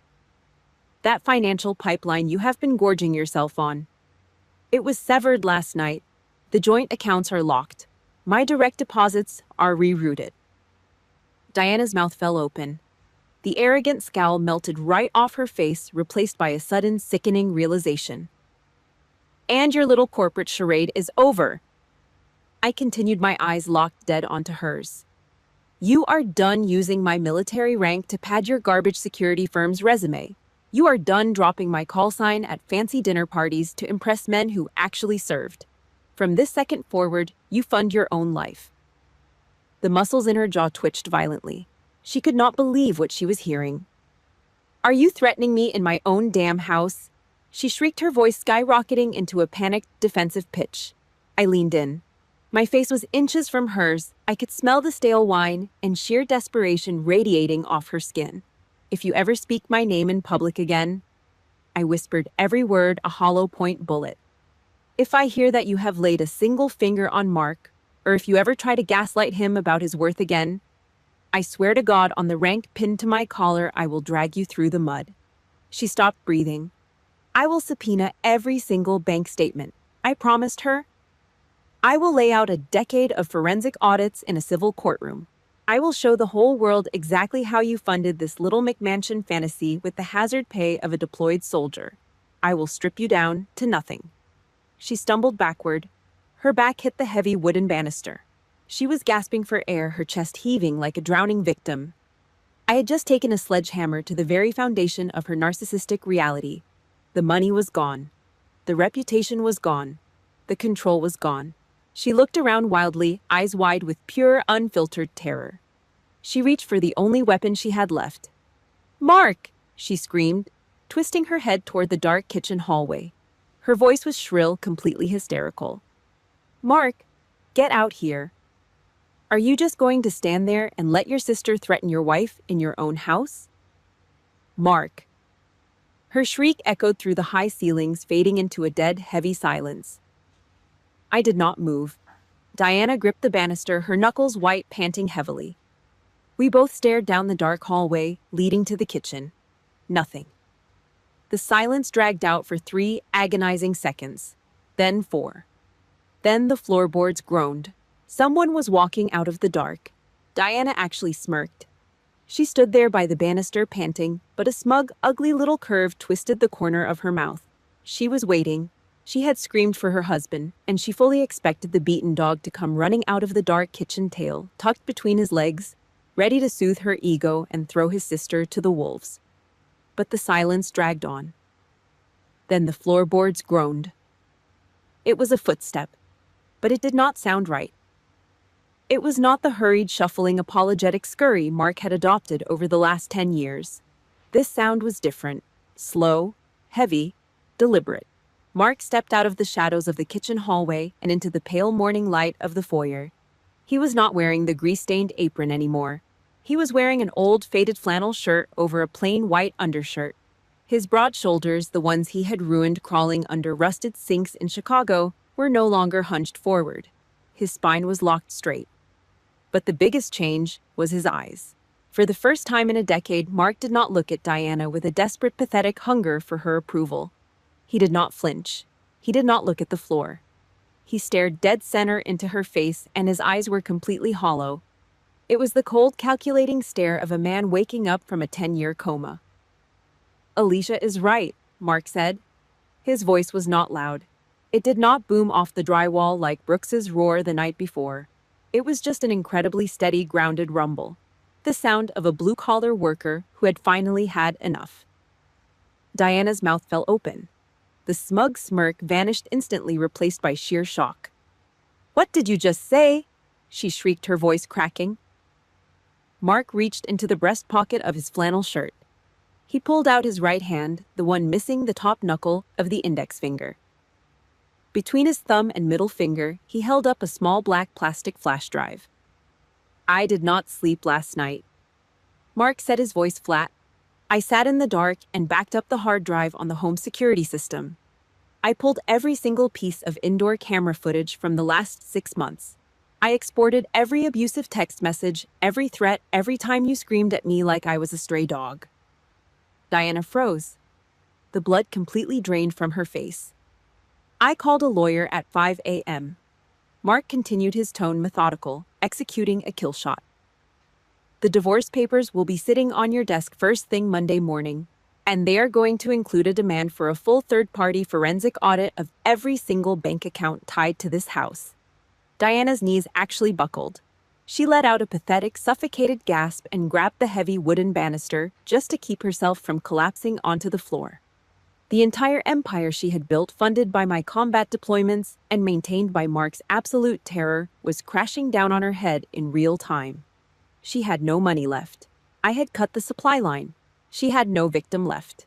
"That financial pipeline you have been gorging yourself on. It was severed last night. The joint accounts are locked. My direct deposits are rerouted." Diana's mouth fell open. The arrogant scowl melted right off her face, replaced by a sudden, sickening realization. "And your little corporate charade is over." I continued, my eyes locked dead onto hers. "You are done using my military rank to pad your garbage security firm's resume. You are done dropping my call sign at fancy dinner parties to impress men who actually served. From this second forward, you fund your own life." The muscles in her jaw twitched violently. She could not believe what she was hearing. "Are you threatening me in my own damn house?" She shrieked, her voice skyrocketing into a panicked, defensive pitch. I leaned in. My face was inches from hers. I could smell the stale wine and sheer desperation radiating off her skin. "If you ever speak my name in public again," I whispered, every word a hollow point bullet. "If I hear that you have laid a single finger on Mark, or if you ever try to gaslight him about his worth again, I swear to God on the rank pinned to my collar, I will drag you through the mud." She stopped breathing. "I will subpoena every single bank statement," I promised her. "I will lay out a decade of forensic audits in a civil courtroom. I will show the whole world exactly how you funded this little McMansion fantasy with the hazard pay of a deployed soldier. I will strip you down to nothing." She stumbled backward. Her back hit the heavy wooden banister. She was gasping for air, her chest heaving like a drowning victim. I had just taken a sledgehammer to the very foundation of her narcissistic reality. The money was gone. The reputation was gone. The control was gone. She looked around wildly, eyes wide with pure, unfiltered terror. She reached for the only weapon she had left. "Mark!" she screamed, twisting her head toward the dark kitchen hallway. Her voice was shrill, completely hysterical. "Mark, get out here. Are you just going to stand there and let your sister threaten your wife in your own house?" "Mark." Her shriek echoed through the high ceilings, fading into a dead, heavy silence. I did not move. Diana gripped the banister, her knuckles white, panting heavily. We both stared down the dark hallway leading to the kitchen. Nothing. The silence dragged out for 3 agonizing seconds, then 4. Then the floorboards groaned. Someone was walking out of the dark. Diana actually smirked. She stood there by the banister, panting, but a smug, ugly little curve twisted the corner of her mouth. She was waiting. She had screamed for her husband, and she fully expected the beaten dog to come running out of the dark kitchen, tail tucked between his legs, ready to soothe her ego and throw his sister to the wolves. But the silence dragged on. Then the floorboards groaned. It was a footstep, but it did not sound right. It was not the hurried, shuffling, apologetic scurry Mark had adopted over the last 10 years. This sound was different, slow, heavy, deliberate. Mark stepped out of the shadows of the kitchen hallway and into the pale morning light of the foyer. He was not wearing the grease-stained apron anymore. He was wearing an old, faded flannel shirt over a plain white undershirt. His broad shoulders, the ones he had ruined crawling under rusted sinks in Chicago, were no longer hunched forward. His spine was locked straight. But the biggest change was his eyes. For the first time in a decade, Mark did not look at Diana with a desperate, pathetic hunger for her approval. He did not flinch. He did not look at the floor. He stared dead center into her face, and his eyes were completely hollow. It was the cold, calculating stare of a man waking up from a 10-year coma. "Alicia is right," Mark said. His voice was not loud. It did not boom off the drywall like Brooks's roar the night before. It was just an incredibly steady, grounded rumble. The sound of a blue-collar worker who had finally had enough. Diana's mouth fell open. The smug smirk vanished instantly, replaced by sheer shock. "What did you just say?" she shrieked, her voice cracking. Mark reached into the breast pocket of his flannel shirt. He pulled out his right hand, the one missing the top knuckle of the index finger. Between his thumb and middle finger, he held up a small black plastic flash drive. "I did not sleep last night." Mark said, his voice flat. "I sat in the dark and backed up the hard drive on the home security system. I pulled every single piece of indoor camera footage from the last 6 months. I exported every abusive text message, every threat, every time you screamed at me like I was a stray dog." Diana froze. The blood completely drained from her face. "I called a lawyer at 5 a.m. Mark continued, his tone methodical, executing a kill shot. "The divorce papers will be sitting on your desk first thing Monday morning, and they are going to include a demand for a full third-party forensic audit of every single bank account tied to this house." Diana's knees actually buckled. She let out a pathetic, suffocated gasp and grabbed the heavy wooden banister just to keep herself from collapsing onto the floor. The entire empire she had built, funded by my combat deployments and maintained by Mark's absolute terror, was crashing down on her head in real time. She had no money left. I had cut the supply line. She had no victim left.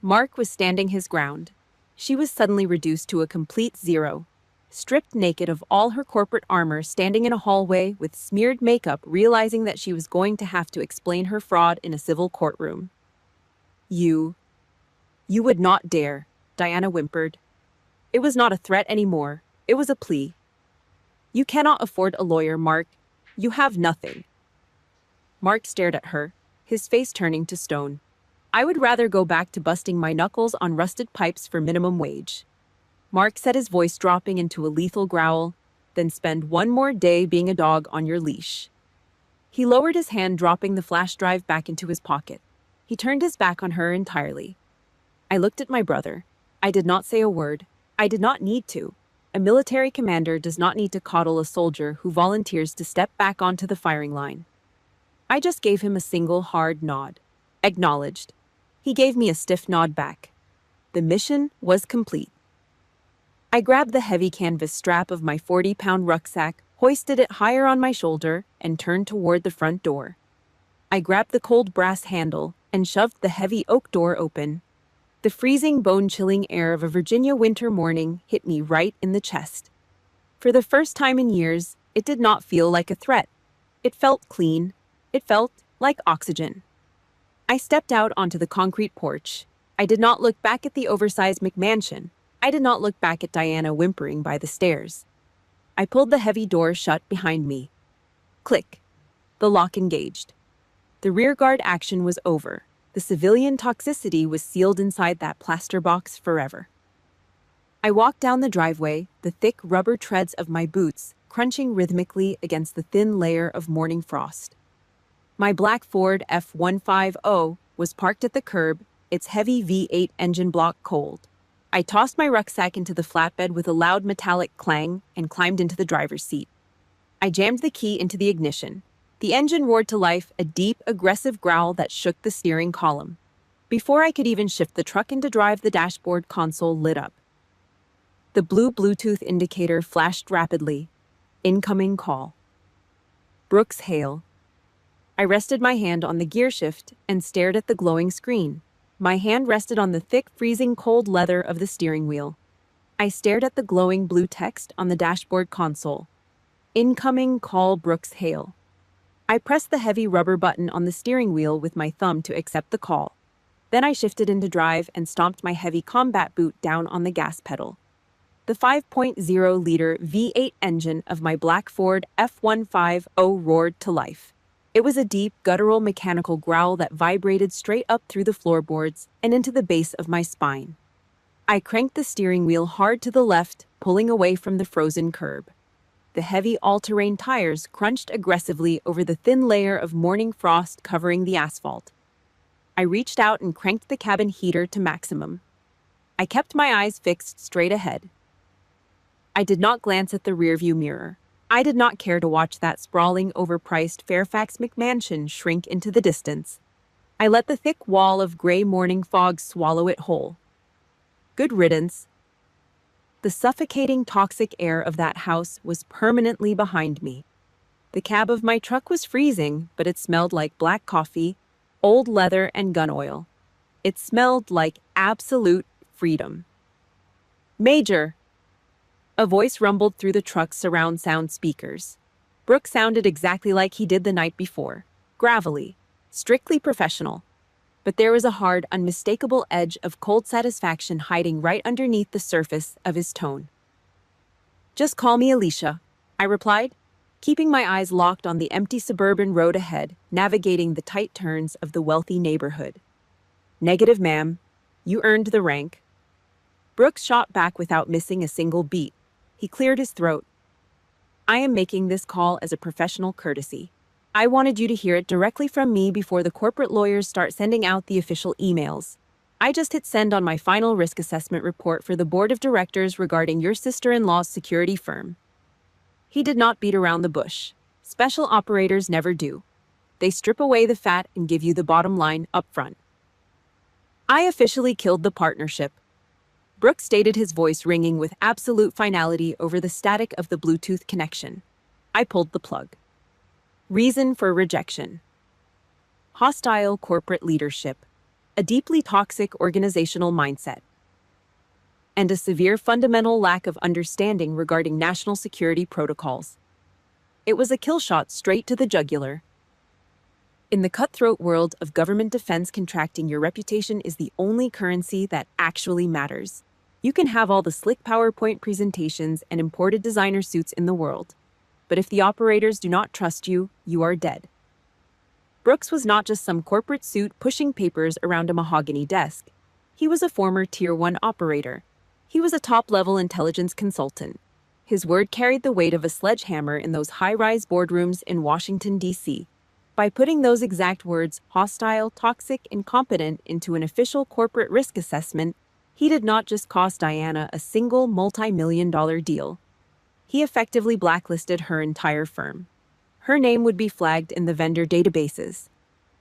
Mark was standing his ground. She was suddenly reduced to a complete zero. Stripped naked of all her corporate armor, standing in a hallway with smeared makeup, realizing that she was going to have to explain her fraud in a civil courtroom. You would not dare," Diana whimpered. It was not a threat anymore. It was a plea. "You cannot afford a lawyer, Mark. You have nothing." Mark stared at her, his face turning to stone. "I would rather go back to busting my knuckles on rusted pipes for minimum wage." Mark said, his voice dropping into a lethal growl, "Then spend one more day being a dog on your leash." He lowered his hand, dropping the flash drive back into his pocket. He turned his back on her entirely. I looked at my brother. I did not say a word. I did not need to. A military commander does not need to coddle a soldier who volunteers to step back onto the firing line. I just gave him a single hard nod. Acknowledged. He gave me a stiff nod back. The mission was complete. I grabbed the heavy canvas strap of my 40-pound rucksack, hoisted it higher on my shoulder, and turned toward the front door. I grabbed the cold brass handle and shoved the heavy oak door open. The freezing, bone-chilling air of a Virginia winter morning hit me right in the chest. For the first time in years, it did not feel like a threat. It felt clean. It felt like oxygen. I stepped out onto the concrete porch. I did not look back at the oversized McMansion. I did not look back at Diana whimpering by the stairs. I pulled the heavy door shut behind me. Click. The lock engaged. The rearguard action was over. The civilian toxicity was sealed inside that plaster box forever. I walked down the driveway, the thick rubber treads of my boots crunching rhythmically against the thin layer of morning frost. My black Ford F-150 was parked at the curb, its heavy V8 engine block cold. I tossed my rucksack into the flatbed with a loud metallic clang and climbed into the driver's seat. I jammed the key into the ignition. The engine roared to life, a deep, aggressive growl that shook the steering column. Before I could even shift the truck into drive, the dashboard console lit up. The blue Bluetooth indicator flashed rapidly. Incoming call. Brooks Hale. I rested my hand on the gear shift and stared at the glowing screen. My hand rested on the thick, freezing cold leather of the steering wheel. I stared at the glowing blue text on the dashboard console. Incoming call, Brooks Hale. I pressed the heavy rubber button on the steering wheel with my thumb to accept the call. Then I shifted into drive and stomped my heavy combat boot down on the gas pedal. The 5.0-liter V8 engine of my black Ford F-150 roared to life. It was a deep, guttural mechanical growl that vibrated straight up through the floorboards and into the base of my spine. I cranked the steering wheel hard to the left, pulling away from the frozen curb. The heavy all-terrain tires crunched aggressively over the thin layer of morning frost covering the asphalt. I reached out and cranked the cabin heater to maximum. I kept my eyes fixed straight ahead. I did not glance at the rearview mirror. I did not care to watch that sprawling, overpriced Fairfax McMansion shrink into the distance. I let the thick wall of gray morning fog swallow it whole. Good riddance. The suffocating, toxic air of that house was permanently behind me. The cab of my truck was freezing, but it smelled like black coffee, old leather, and gun oil. It smelled like absolute freedom. Major! A voice rumbled through the truck's surround sound speakers. Brooks sounded exactly like he did the night before. Gravelly, strictly professional. But there was a hard, unmistakable edge of cold satisfaction hiding right underneath the surface of his tone. "Just call me Alicia," I replied, keeping my eyes locked on the empty suburban road ahead, navigating the tight turns of the wealthy neighborhood. "Negative, ma'am. You earned the rank." Brooks shot back without missing a single beat. He cleared his throat. "I am making this call as a professional courtesy. I wanted you to hear it directly from me before the corporate lawyers start sending out the official emails. I just hit send on my final risk assessment report for the board of directors regarding your sister-in-law's security firm." He did not beat around the bush. Special operators never do. They strip away the fat and give you the bottom line up front. "I officially killed the partnership." Brooks stated, his voice ringing with absolute finality over the static of the Bluetooth connection. I pulled the plug. Reason for rejection. Hostile corporate leadership, a deeply toxic organizational mindset, and a severe fundamental lack of understanding regarding national security protocols. It was a kill shot straight to the jugular. In the cutthroat world of government defense contracting, your reputation is the only currency that actually matters. You can have all the slick PowerPoint presentations and imported designer suits in the world, but if the operators do not trust you, you are dead. Brooks was not just some corporate suit pushing papers around a mahogany desk. He was a former Tier 1 operator. He was a top-level intelligence consultant. His word carried the weight of a sledgehammer in those high-rise boardrooms in Washington, D.C. By putting those exact words, hostile, toxic, incompetent, into an official corporate risk assessment, he did not just cost Diana a single multi-million-dollar deal. He effectively blacklisted her entire firm. Her name would be flagged in the vendor databases.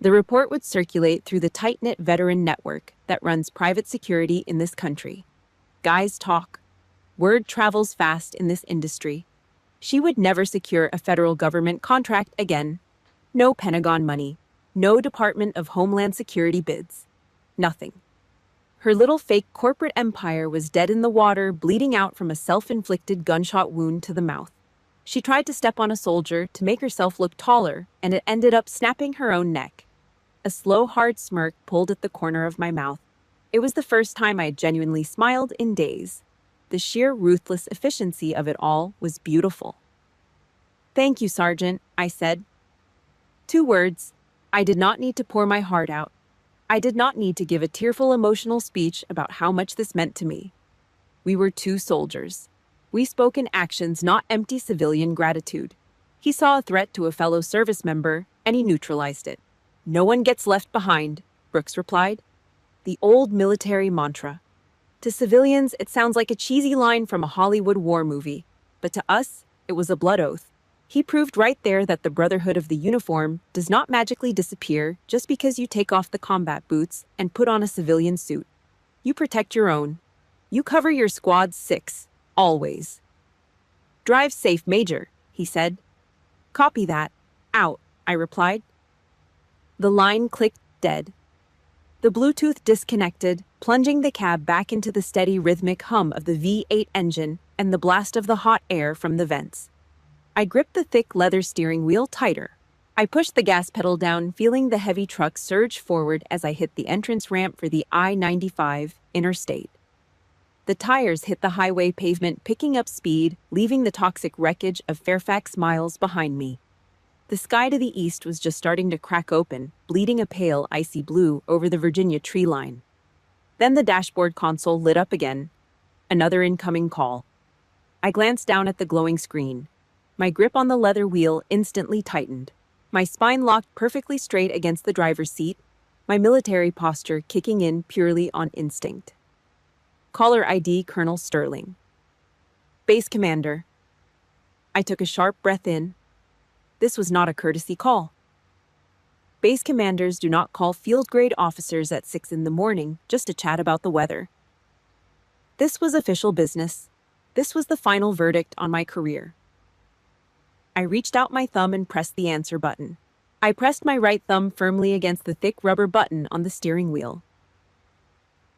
The report would circulate through the tight-knit veteran network that runs private security in this country. Guys talk. Word travels fast in this industry. She would never secure a federal government contract again. No Pentagon money. No Department of Homeland Security bids. Nothing. Her little fake corporate empire was dead in the water, bleeding out from a self-inflicted gunshot wound to the mouth. She tried to step on a soldier to make herself look taller, and it ended up snapping her own neck. A slow, hard smirk pulled at the corner of my mouth. It was the first time I had genuinely smiled in days. The sheer ruthless efficiency of it all was beautiful. "Thank you, Sergeant," I said. 2 words. I did not need to pour my heart out. I did not need to give a tearful emotional speech about how much this meant to me. We were 2 soldiers. We spoke in actions, not empty civilian gratitude. He saw a threat to a fellow service member, and he neutralized it. "No one gets left behind," Brooks replied. The old military mantra. To civilians, it sounds like a cheesy line from a Hollywood war movie, but to us, it was a blood oath. He proved right there that the brotherhood of the uniform does not magically disappear just because you take off the combat boots and put on a civilian suit. You protect your own. You cover your squad's 6, always. "Drive safe, Major," he said. "Copy that. Out," I replied. The line clicked dead. The Bluetooth disconnected, plunging the cab back into the steady rhythmic hum of the V8 engine and the blast of the hot air from the vents. I gripped the thick leather steering wheel tighter. I pushed the gas pedal down, feeling the heavy truck surge forward as I hit the entrance ramp for the I-95 interstate. The tires hit the highway pavement, picking up speed, leaving the toxic wreckage of Fairfax miles behind me. The sky to the east was just starting to crack open, bleeding a pale, icy blue over the Virginia tree line. Then the dashboard console lit up again. Another incoming call. I glanced down at the glowing screen. My grip on the leather wheel instantly tightened. My spine locked perfectly straight against the driver's seat, my military posture kicking in purely on instinct. Caller ID Colonel Sterling. Base Commander. I took a sharp breath in. This was not a courtesy call. Base commanders do not call field-grade officers at 6 in the morning just to chat about the weather. This was official business. This was the final verdict on my career. I reached out my thumb and pressed the answer button. I pressed my right thumb firmly against the thick rubber button on the steering wheel.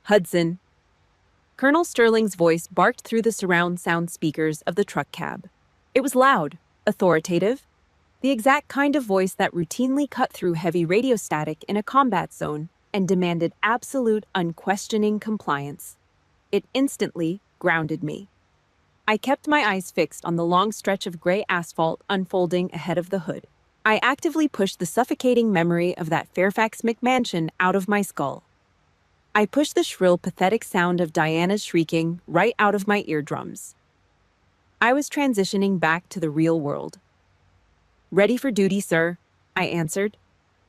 "Hudson." Colonel Sterling's voice barked through the surround sound speakers of the truck cab. It was loud, authoritative, the exact kind of voice that routinely cut through heavy radio static in a combat zone and demanded absolute, unquestioning compliance. It instantly grounded me. I kept my eyes fixed on the long stretch of gray asphalt unfolding ahead of the hood. I actively pushed the suffocating memory of that Fairfax McMansion out of my skull. I pushed the shrill, pathetic sound of Diana's shrieking right out of my eardrums. I was transitioning back to the real world. "Ready for duty, sir," I answered.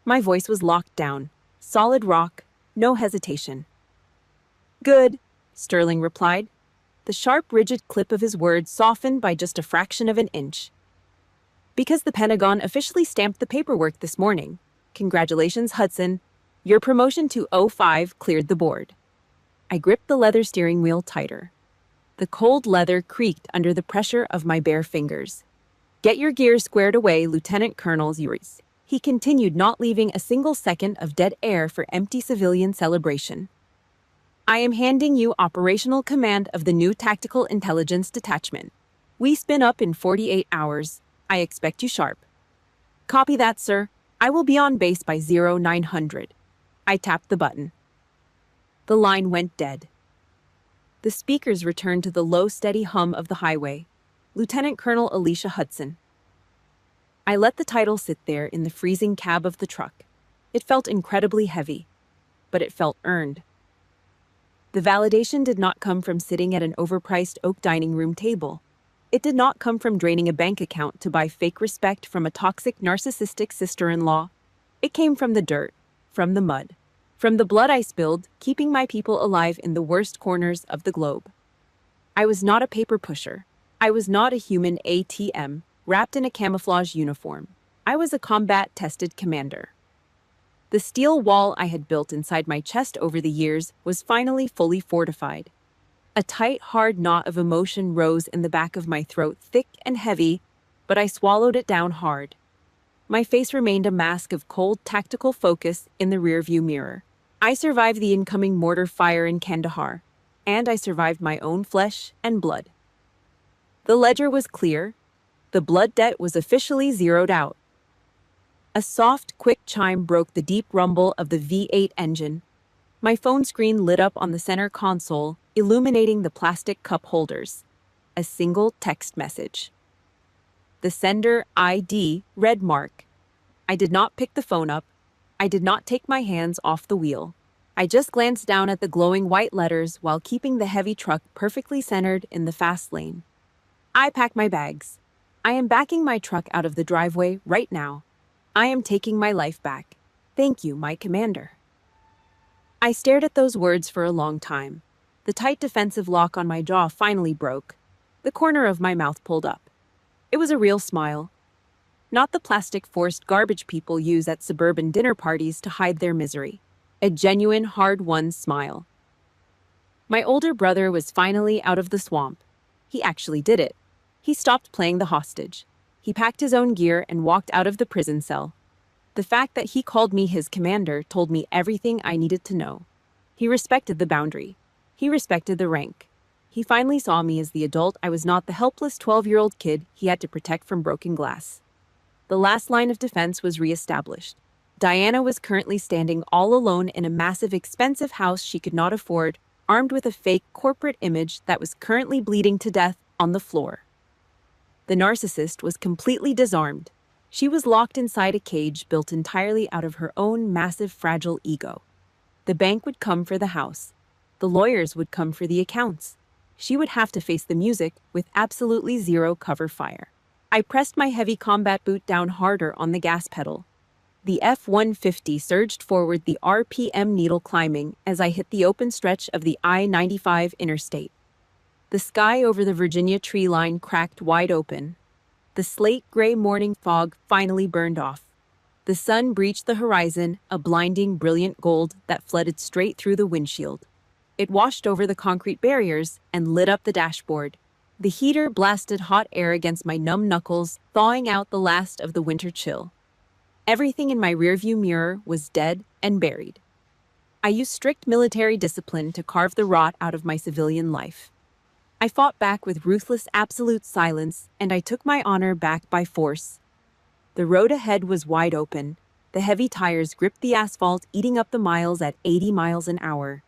My voice was locked down. Solid rock, no hesitation. "Good," Sterling replied. The sharp, rigid clip of his words softened by just a fraction of an inch. "Because the Pentagon officially stamped the paperwork this morning. Congratulations, Hudson. Your promotion to 05 cleared the board." I gripped the leather steering wheel tighter. The cold leather creaked under the pressure of my bare fingers. "Get your gears squared away, Lieutenant Colonel Uris." He continued, not leaving a single second of dead air for empty civilian celebration. "I am handing you operational command of the new Tactical Intelligence Detachment. We spin up in 48 hours. I expect you sharp." "Copy that, sir. I will be on base by 0900. I tapped the button. The line went dead. The speakers returned to the low, steady hum of the highway. Lieutenant Colonel Alicia Hudson. I let the title sit there in the freezing cab of the truck. It felt incredibly heavy, but it felt earned. The validation did not come from sitting at an overpriced oak dining room table. It did not come from draining a bank account to buy fake respect from a toxic, narcissistic sister-in-law. It came from the dirt, from the mud, from the blood I spilled, keeping my people alive in the worst corners of the globe. I was not a paper pusher. I was not a human ATM, wrapped in a camouflage uniform. I was a combat-tested commander. The steel wall I had built inside my chest over the years was finally fully fortified. A tight, hard knot of emotion rose in the back of my throat, thick and heavy, but I swallowed it down hard. My face remained a mask of cold, tactical focus in the rearview mirror. I survived the incoming mortar fire in Kandahar, and I survived my own flesh and blood. The ledger was clear. The blood debt was officially zeroed out. A soft, quick chime broke the deep rumble of the V8 engine. My phone screen lit up on the center console, illuminating the plastic cup holders. A single text message. The sender ID red mark. I did not pick the phone up. I did not take my hands off the wheel. I just glanced down at the glowing white letters while keeping the heavy truck perfectly centered in the fast lane. I packed my bags. I am backing my truck out of the driveway right now. I am taking my life back. Thank you, my commander. I stared at those words for a long time. The tight defensive lock on my jaw finally broke. The corner of my mouth pulled up. It was a real smile. Not the plastic forced garbage people use at suburban dinner parties to hide their misery. A genuine, hard-won smile. My older brother was finally out of the swamp. He actually did it. He stopped playing the hostage. He packed his own gear and walked out of the prison cell. The fact that he called me his commander told me everything I needed to know. He respected the boundary. He respected the rank. He finally saw me as the adult I was, not the helpless 12-year-old kid he had to protect from broken glass. The last line of defense was reestablished. Diana was currently standing all alone in a massive, expensive house she could not afford, armed with a fake corporate image that was currently bleeding to death on the floor. The narcissist was completely disarmed. She was locked inside a cage built entirely out of her own massive, fragile ego. The bank would come for the house. The lawyers would come for the accounts. She would have to face the music with absolutely zero cover fire. I pressed my heavy combat boot down harder on the gas pedal. The F-150 surged forward, the RPM needle climbing as I hit the open stretch of the I-95 interstate. The sky over the Virginia tree line cracked wide open. The slate-gray morning fog finally burned off. The sun breached the horizon, a blinding, brilliant gold that flooded straight through the windshield. It washed over the concrete barriers and lit up the dashboard. The heater blasted hot air against my numb knuckles, thawing out the last of the winter chill. Everything in my rearview mirror was dead and buried. I used strict military discipline to carve the rot out of my civilian life. I fought back with ruthless, absolute silence, and I took my honor back by force. The road ahead was wide open. The heavy tires gripped the asphalt, eating up the miles at 80 miles an hour.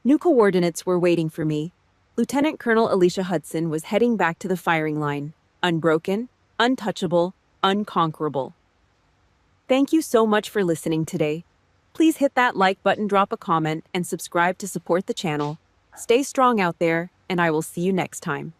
New coordinates were waiting for me. Lieutenant Colonel Alicia Hudson was heading back to the firing line, unbroken, untouchable, unconquerable. Thank you so much for listening today. Please hit that like button, drop a comment, and subscribe to support the channel. Stay strong out there, and I will see you next time.